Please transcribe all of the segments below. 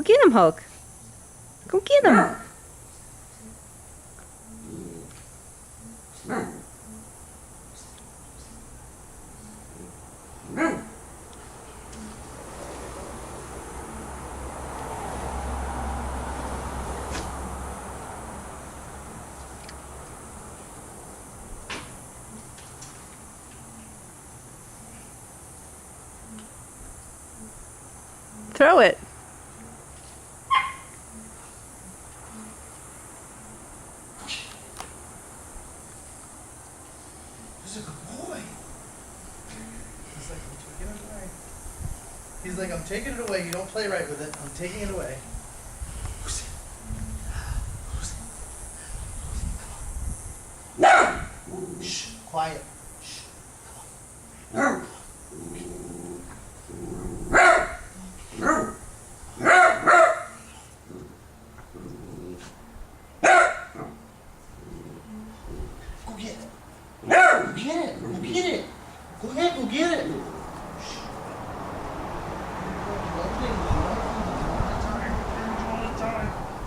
get him, Hulk. Go get him. Throw it. He's a good boy. He's like, I'm taking it away. You don't play right with it. I'm taking it away. Shh, quiet. Shh. Go get it. Go get it. Go get it. Go ahead, go get it. Shh.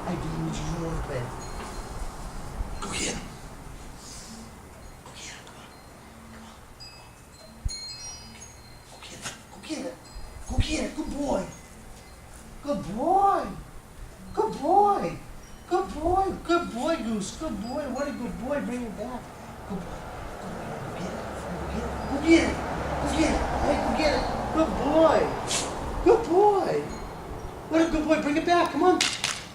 I didn't need you on the bed. Go get him. Go get him. Come on. Go get it. Go get it. Good boy. Good boy. Good boy. Good boy. Good boy, Goose. Good boy. What a good boy. Bring it back. Good boy. Go get it. Go get it. Go get it. Hey, go get it. Good boy. Good boy. What a good boy. Bring it back. Come on.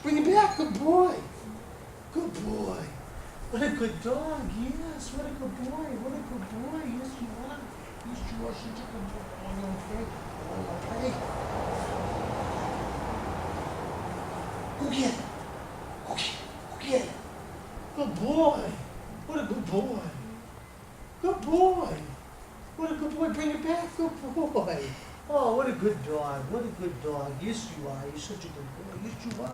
Bring it back. Good boy. Good boy. What a good dog. Yes. What a good boy. What a good boy. Yes, you are. Yes, you are such a good boy. Okay. Okay. Go get it. Go get it. Go get it. Good boy. What a good boy. Good boy. What a good boy. Bring it back. Good boy. Oh, what a good dog. What a good dog. Yes, you are. You're such a good boy. Yes, you are.